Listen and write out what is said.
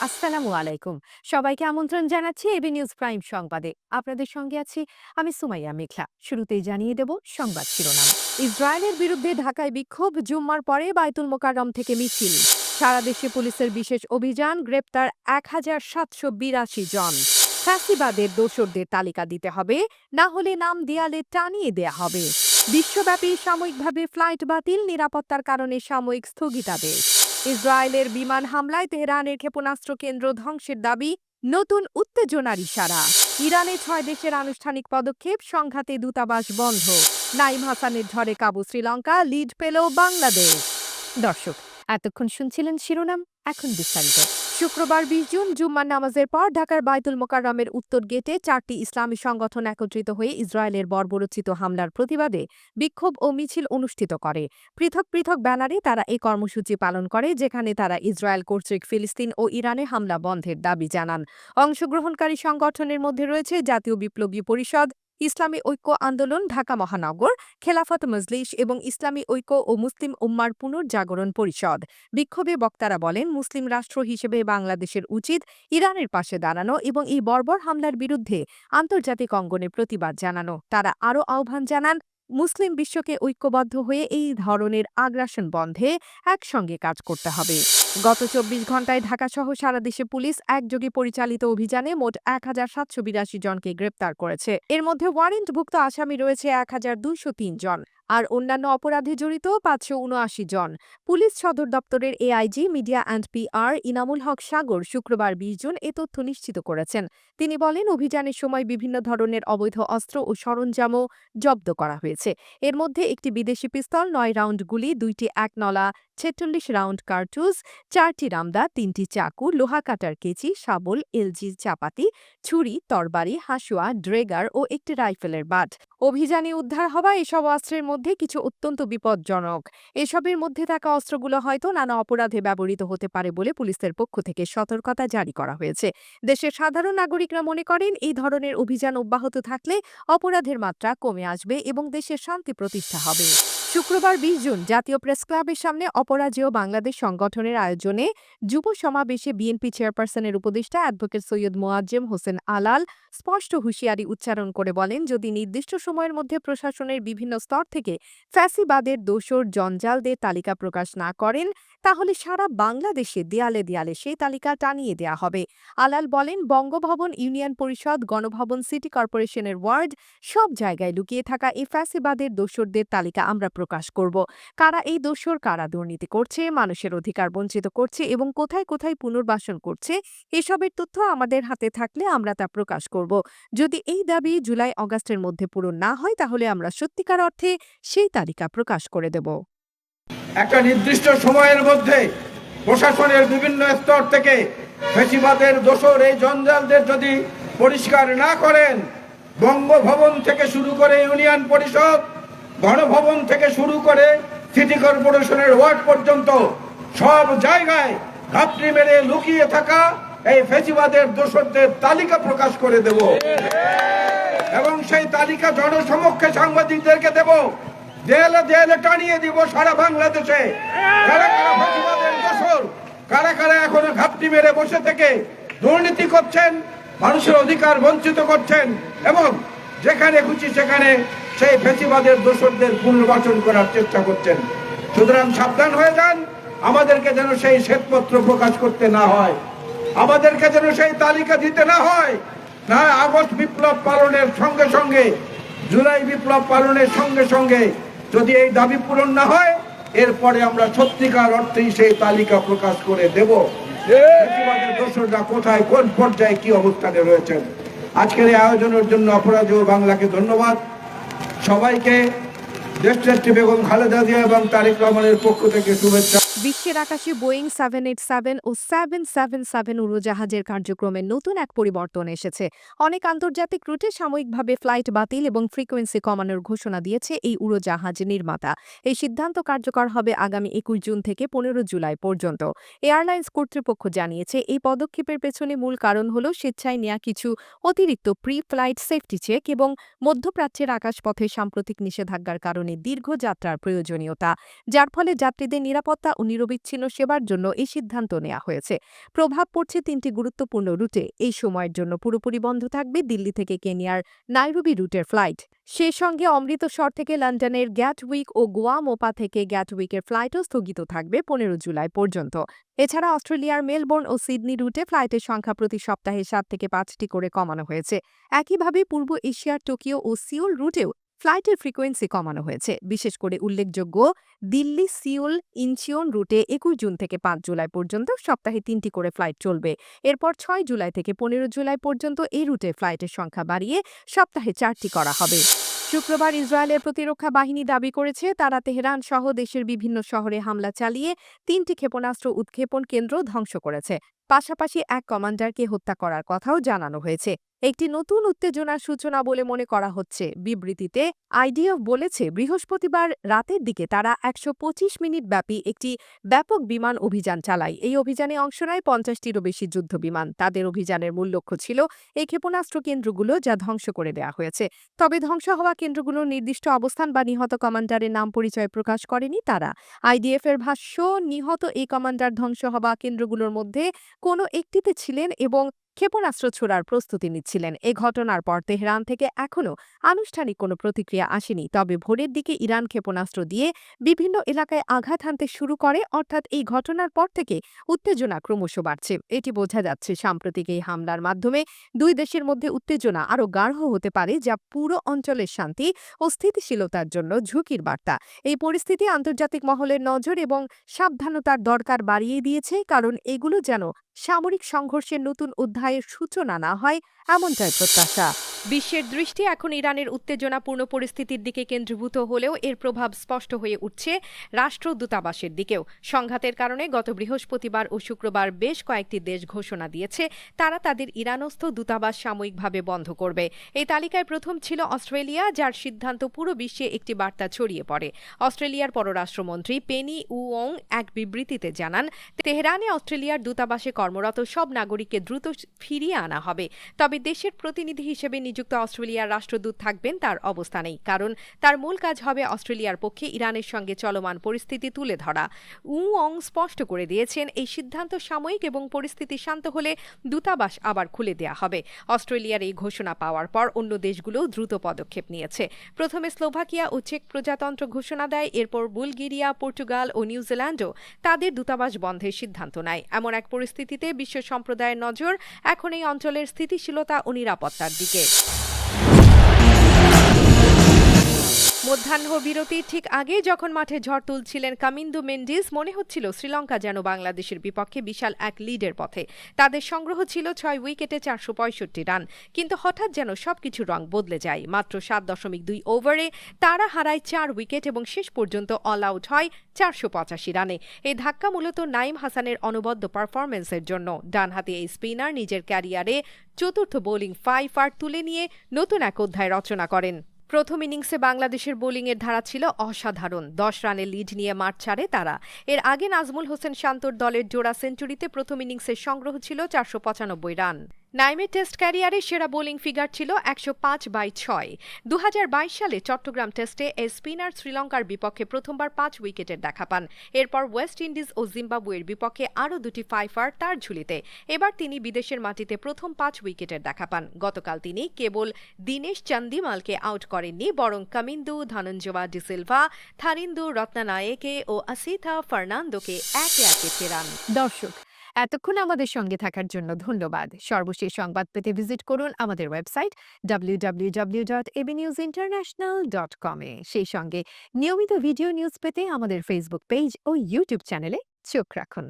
আসসালামু আলাইকুম। সবাইকে আমন্ত্রণ জানাচ্ছি এবি নিউজ প্রাইম সংবাদে। আপনাদের সঙ্গে আছি আমি সুমাইয়া মেঘলা। শুরুতেই জানিয়ে দেব সংবাদ শিরোনাম। ইসরায়েলের বিরুদ্ধে ঢাকায় বিক্ষোভ, জুম্মার পরে বায়তুল মোকাররম থেকে মিছিল। সারা দেশে পুলিশের বিশেষ অভিযান, গ্রেপ্তার ১,৭৮২ জন। ফ্যাসিবাদের দোসরদের তালিকা দিতে হবে, না হলে নাম দেয়ালে টানিয়ে দেয়া হবে। বিশ্বব্যাপী সাময়িকভাবে ফ্লাইট বাতিল, নিরাপত্তার কারণে সাময়িক স্থগিতাদেশ। ইসরায়েলের বিমান হামলায় তেহরানের ক্ষেপণাস্ত্র কেন্দ্র ধ্বংসের দাবি, নতুন উত্তেজনার ইশারা। ইরানে ৬ দেশের আনুষ্ঠানিক পদক্ষেপ, সংঘাতে দূতাবাস বন্ধ। নাইম হাসানের ঝড়ে কাবু শ্রীলঙ্কা, লিড পেল বাংলাদেশ। দর্শক, এতক্ষণ শুনছিলেন শিরোনাম, এখন বিস্তারিত। শুক্রবার ২০ জুন জুম্মার নামাজের পর ঢাকার বায়তুল মোকাররমের উত্তর গেটে ৪টি ইসলামী সংগঠন একত্রিত হয়ে ইসরায়েলের বর্বরোচিত হামলার প্রতিবাদে বিক্ষোভ ও মিছিল অনুষ্ঠিত করে। পৃথক পৃথক ব্যানারে তারা এই কর্মসূচি পালন করে, যেখানে তারা ইসরায়েল কর্তৃক ফিলিস্তিন ও ইরানে হামলা বন্ধের দাবি জানান। অংশগ্রহণকারী সংগঠনের মধ্যে রয়েছে জাতীয় বিপ্লবী পরিষদ, ইসলামী ঐক্য আন্দোলন ঢাকা মহানগর, খেলাফত মজলিস এবং ইসলামী ঐক্য ও মুসলিম উম্মার পুনর্জাগরণ পরিষদ। বিক্ষোভে বক্তারা বলেন, মুসলিম রাষ্ট্র হিসেবে বাংলাদেশের উচিত ইরানের পাশে দাঁড়ানো এবং এই বর্বর হামলার বিরুদ্ধে আন্তর্জাতিক অঙ্গনে প্রতিবাদ জানানো। তারা আরও আহ্বান জানান, মুসলিম বিশ্বকে ঐক্যবদ্ধ হয়ে এই ধরনের আগ্রাসন বন্ধে একসঙ্গে কাজ করতে হবে। গত ২৪ ঘণ্টায় ঢাকাসহ সারা দেশে পুলিশ একযোগে পরিচালিত অভিযানে মোট ১,৭৮২ জনকে গ্রেপ্তার করেছে। এর মধ্যে ওয়ারেন্টভুক্ত আসামি রয়েছে ১,২০৩ জন, আর অন্যান্য অপরাধে জড়িত ৫৭৯ জন। পুলিশ সদর দপ্তরের AIG media and PR Inamul Haque Sagar শুক্রবার ২০ জুন এ তথ্য নিশ্চিত করেছেন। তিনি বলেন, অভিযানের সময় বিভিন্ন ধরনের অবৈধ অস্ত্র ও সরঞ্জামও জব্দ করা হয়েছে। এর মধ্যে একটি বিদেশি পিস্তল, ৯ রাউন্ড গুলি, ২টি একনলা ৪৬ রাউন্ড কার্তুজ, ৪টি রামদা, ৩টি চাকু, লোহা কাটার কেচি, শাবল, এলজি চাপাতি, ছুরি, তরবারি, হাসুয়া, ড্রেগার ও একটি রাইফেলের বাট। অভিযানে উদ্ধার হওয়া এসব অস্ত্রের মধ্যে কিছু অত্যন্ত বিপজ্জনক। এসবের মধ্যে থাকা অস্ত্রগুলো হয়তো নানা অপরাধে ব্যবহৃত হতে পারে বলে পুলিশের পক্ষ থেকে সতর্কতা জারি করা হয়েছে। দেশের সাধারণ নাগরিকরা মনে করেন, এই ধরনের অভিযান অব্যাহত থাকলে অপরাধের মাত্রা কমে আসবে এবং দেশের শান্তি প্রতিষ্ঠা হবে। শুক্রবার ২০ জুন জাতীয় প্রেস ক্লাবের সামনে অপরাজেয় বাংলাদেশ সংগঠনের আয়োজনে যুব সমাবেশে বিএনপি চেয়ারপারসনের উপদেষ্টা অ্যাডভোকেট সৈয়দ মোয়াজ্জেম হোসেন আলাল স্পষ্ট হুঁশিয়ারি উচ্চারণ করে বলেন, যদি নির্দিষ্ট সময়ের মধ্যে প্রশাসনের বিভিন্ন স্তর থেকে ফ্যাসিবাদের দোসর জঞ্জালদের তালিকা প্রকাশ না করেন, তাহলে সারা বাংলাদেশে দেয়ালে দেয়ালে সেই তালিকা টানিয়ে দেয়া হবে। আলাল বলেন, বঙ্গভবন, ইউনিয়ন পরিষদ, গণভবন, সিটি কর্পোরেশনের ওয়ার্ড, সব জায়গায় লুকিয়ে থাকা এই ফ্যাসিবাদের দোসরদের তালিকা আমরা প্রকাশ করব। কারা এই দোসর, কারা দুর্নীতি করছে, মানুষের অধিকার বঞ্চিত করছে এবং কোথায় কোথায় পুনর্বাসন করছে, এসবের তথ্য আমাদের হাতে থাকলে আমরা তা প্রকাশ করব। যদি এই দাবি জুলাই অগাস্টের মধ্যে পূরণ না হয়, তাহলে আমরা সত্যিকার অর্থে সেই তালিকা প্রকাশ করে দেব। একটা নির্দিষ্ট সময়ের মধ্যে প্রশাসনের বিভিন্ন স্তর থেকে ফ্যাসিবাদের দোসর এই জঞ্জালদের যদি পরিষ্কার না করেন, বঙ্গভবন থেকে শুরু করে ইউনিয়ন পরিষদ, গণভবন থেকে শুরু করে সিটি কর্পোরেশনের ওয়ার্ড পর্যন্ত সব জায়গায় ঘাপটি মেরে লুকিয়ে থাকা এই ফ্যাসিবাদের দোসরদের তালিকা প্রকাশ করে দেব এবং সেই তালিকা জনসমক্ষে সাংবাদিকদেরকে দেব। দেয়ালে দেয়ালে টানিয়ে দিব সারা বাংলাদেশে। কারা কারা ফ্যাসিবাদের দোসর, কারা কারা এখনো ঘাপটি মেরে বসে থেকে দুর্নীতি করছেন, মানুষের অধিকার বঞ্চিত করছেন এবং যেখানে খুশি সেখানে সেই ফ্যাসিবাদের দোসরদের পুনর্বাসন করার চেষ্টা করছেন। সুতরাং সাবধান হয়ে যান, আমাদেরকে যেন সেই শ্বেতপত্র প্রকাশ করতে না হয়, আমাদেরকে যেন সেই তালিকা দিতে না হয়। না, আগস্ট বিপ্লব পালনের সঙ্গে সঙ্গে, জুলাই বিপ্লব পালনের সঙ্গে সঙ্গে যদি এই দাবি পূরণ না হয়, এরপরে আমরা সত্যিকার অর্থেই সেই তালিকা প্রকাশ করে দেব দোসররা কোথায়, কোন পর্যায়ে, কি অবস্থানে রয়েছেন। আজকের এই আয়োজনের জন্য অপরাজেয় বাংলাকে ধন্যবাদ। সবাইকে দেশনেত্রী বেগম খালেদা জিয়া এবং তারেক রহমানের পক্ষ থেকে শুভেচ্ছা। বিশ্বের আকাশে বোয়িং 787 ও 777 উড়োজাহাজের কার্যক্রমে নতুন এক পরিবর্তন এসেছে। অনেক আন্তর্জাতিক রুটে সাময়িকভাবে ফ্লাইট বাতিল এবং ফ্রিকোয়েন্সি কমানোর ঘোষণা দিয়েছে এই উড়োজাহাজ নির্মাতা। এই সিদ্ধান্ত কার্যকর হবে আগামী ২১ জুন থেকে ১৫ জুলাই পর্যন্ত। এয়ারলাইন্স কর্তৃপক্ষ জানিয়েছে, এই পদক্ষেপের পেছনে মূল কারণ হল স্বেচ্ছায় নেওয়া কিছু অতিরিক্ত প্রি ফ্লাইট সেফটি চেক এবং মধ্যপ্রাচ্যের আকাশপথে সাম্প্রতিক নিষেধাজ্ঞার কারণে দীর্ঘ যাত্রার প্রয়োজনীয়তা, যার ফলে যাত্রীদের নিরাপত্তা ও নিরবিচ্ছিন্ন সেবার জন্য এই সিদ্ধান্ত নেওয়া হয়েছে। প্রভাব পড়ছে ৩টি গুরুত্বপূর্ণ রুটে। এই সময়ের জন্য পুরোপুরি বন্ধ থাকবে দিল্লি থেকে কেনিয়ার নাইরোবি রুটের ফ্লাইট। সেই সঙ্গে অমৃতসর থেকে লন্ডনের গ্যাটউইক ও গোয়া মোপা থেকে গ্যাটউইকের ফ্লাইটও স্থগিত থাকবে ১৫ জুলাই পর্যন্ত। এছাড়া অস্ট্রেলিয়ার মেলবোর্ন ও সিডনি রুটে ফ্লাইটের সংখ্যা প্রতি সপ্তাহে ৭ থেকে ৫টি করে কমানো হয়েছে। একইভাবে পূর্ব এশিয়ার টোকিও ও সিওল রুটেও ফ্লাইটের ফ্রিকোয়েন্সি কমানো হয়েছে। বিশেষ করে উল্লেখযোগ্য দিল্লি সিওল ইনচিয়ন রুটে ২১ জুন থেকে ৫ জুলাই পর্যন্ত সপ্তাহে ৩টি করে ফ্লাইট চলবে। এরপর ৬ জুলাই থেকে ১৫ জুলাই পর্যন্ত এই রুটে ফ্লাইটের সংখ্যা বাড়িয়ে সপ্তাহে ৪টি করা হবে। শুক্রবার ইসরায়েলের প্রতিরক্ষা বাহিনী দাবি করেছে তারা তেহরান সহ দেশের বিভিন্ন শহরে হামলা চালিয়ে ৩টি ক্ষেপণাস্ত্র উৎক্ষেপণ কেন্দ্র ধ্বংস করেছে। পাশাপাশি এক কমান্ডারকে হত্যা করার কথাও জানানো হয়েছে। একটি নতুন উত্তেজনার সূচনা বলে মনে করা হচ্ছে। বিবৃতিতে আইডিএফ বলেছে বৃহস্পতিবার রাতের দিকে তারা ১২৫ মিনিট ব্যাপী একটি ব্যাপক বিমান অভিযান চালায়। এই অভিযানে অংশ নেয় ৫০টিরও বেশি যুদ্ধ বিমান। তাদের অভিযানের মূল লক্ষ্য ছিল এই ক্ষেপণাস্ত্র কেন্দ্রগুলো যা ধ্বংস করে দেওয়া হয়েছে। তবে ধ্বংস হওয়া কেন্দ্রগুলোর নির্দিষ্ট অবস্থান বা নিহত কমান্ডারের নাম পরিচয় প্রকাশ করেনি তারা। আইডিএফ এর ভাষ্য, নিহত এই কমান্ডার ধ্বংস হওয়া কেন্দ্রগুলোর মধ্যে কোনো একটিতে ছিলেন এবং ক্ষেপণাস্ত্র ছোড়ার প্রস্তুতি নিচ্ছিলেন। এ ঘটনার পর তেহরান থেকে এখনও আনুষ্ঠানিক কোনো প্রতিক্রিয়া আসেনি। তবে ভোরের দিকে ইরান ক্ষেপণাস্ত্র দিয়ে বিভিন্ন এলাকায় আঘাত হানতে শুরু করে। অর্থাৎ এই ঘটনার পর থেকে উত্তেজনা ক্রমশ বাড়ছে। এটি বোঝা যাচ্ছে সাম্প্রতিক এই হামলার মাধ্যমে দুই দেশের মধ্যে উত্তেজনা আরও গাঢ় হতে পারে, যা পুরো অঞ্চলের শান্তি ও স্থিতিশীলতার জন্য ঝুঁকির বার্তা। এই পরিস্থিতি আন্তর্জাতিক মহলের নজর এবং সাবধানতার দরকার বাড়িয়ে দিয়েছে, কারণ এগুলো যেন সামরিক সংঘর্ষের নতুন অধ্যায়ের সূচনা না হয়, এমনটাই প্রত্যাশা। বিশ্বের দৃষ্টি এখন ইরানের উত্তেজনাপূর্ণ পরিস্থিতির দিকে কেন্দ্রীভূত হলেও এর প্রভাব স্পষ্ট হয়ে উঠছে রাষ্ট্র দূতাবাসের দিকেও। সংঘাতের কারণে গত বৃহস্পতিবার ও শুক্রবার বেশ কয়েকটি দেশ ঘোষণা দিয়েছে তারা তাদের ইরানস্থ দূতাবাস সাময়িকভাবে বন্ধ করবে। এই তালিকায় প্রথম ছিল অস্ট্রেলিয়া, যার সিদ্ধান্ত পুরো বিশ্বে একটি বার্তা ছড়িয়ে পড়ে। অস্ট্রেলিয়ার পররাষ্ট্রমন্ত্রী পেনি উওং এক বিবৃতিতে জানান, তেহরানে অস্ট্রেলিয়ার দূতাবাসে কর্মরত সব নাগরিককে দ্রুত ফিরিয়ে আনা হবে। তবে দেশের প্রতিনিধি হিসেবে নিযুক্ত অস্ট্রেলিয়ার রাষ্ট্রদূত থাকবেন তার অবস্থানেই, কারণ তার মূল কাজ হবে অস্ট্রেলিয়ার পক্ষে ইরানের সঙ্গে চলমান পরিস্থিতি তুলে ধরা। উওং স্পষ্ট করে দিয়েছেন এই সিদ্ধান্ত সাময়িক এবং পরিস্থিতি শান্ত হলে দূতাবাস আবার খুলে দেওয়া হবে। অস্ট্রেলিয়ার এই ঘোষণা পাওয়ার পর অন্য দেশগুলো দ্রুত পদক্ষেপ নিয়েছে। প্রথমে স্লোভাকিয়া ও চেক প্রজাতন্ত্র ঘোষণা দেয়, এরপর বুলগেরিয়া, পর্তুগাল ও নিউজিল্যান্ডও তাদের দূতাবাস বন্ধের সিদ্ধান্ত নেয়। এমন এক পরিস্থিতিতে বিশ্ব সম্প্রদায়ের নজর এখন এই অঞ্চলের স্থিতিশীলতা ও নিরাপত্তার দিকে। মধ্যাহ্ন বিরতির ঠিক আগে যখন মাঠে ঝড় তুলছিলেন কামিন্দু মেন্ডিস, মনে হচ্ছিল শ্রীলঙ্কা যেন বাংলাদেশের বিপক্ষে বিশাল এক লিডের পথে। তাদের সংগ্রহ ছিল ৬ উইকেটে ৪৬৫ রান। কিন্তু হঠাৎ যেন সবকিছু রং বদলে যায়। মাত্র ৭.২ ওভারে তারা হারায় ৪ উইকেট এবং শেষ পর্যন্ত অল আউট হয় ৪৮৫ রানে। এই ধাক্কা মূলত নাইম হাসানের অনবদ্য পারফরম্যান্সের জন্য। ডানহাতি এই স্পিনার নিজের ক্যারিয়ারে চতুর্থ বোলিং 5 আর তুলে নিয়ে নতুন এক অধ্যায় রচনা করেন। প্রথম ইনিংসে বাংলাদেশের বোলিংয়ের ধারা ছিল অসাধারণ। ১০ রানের লিড নিয়ে মাঠ ছাড়ে তারা। এর আগে নাজমুল হোসেন শান্তর দলের জোড়া সেঞ্চুরিতে প্রথম ইনিংসের সংগ্রহ ছিল ৪৯৫ রান। নাইমের টেস্ট ক্যারিয়ারে সেরা বোলিং ফিগার ছিল ১০৫/৬। ২০২২ সালে চট্টগ্রাম টেস্টে এই স্পিনার শ্রীলঙ্কার বিপক্ষে প্রথমবার ৫ উইকেটের দেখা পান। এরপর ওয়েস্ট ইন্ডিজ ও জিম্বাবুয়ের বিপক্ষে আরও দুটি 5 আর তার ঝুলিতে। এবার তিনি বিদেশের মাটিতে প্রথম 5 উইকেটের দেখা পান। গতকাল তিনি কেবল দীনেশ চান্দিমালকে আউট করেননি, বরং কামিন্দু, ধনঞ্জয়া ডিসিলভা, থারিন্দু রত্নানায়েকে ও আসিথা ফার্নান্দোকে একে একে ফেরান। দর্শক, এতক্ষণ আমাদের সঙ্গে থাকার জন্য ধন্যবাদ। সর্বশেষ সংবাদ পেতে ভিজিট করুন আমাদের ওয়েবসাইট www.abnewsinternational.com এ। সেই সঙ্গে নিয়মিত ভিডিও নিউজ পেতে আমাদের ফেসবুক পেজ ও ইউটিউব চ্যানেলে চোখ রাখুন।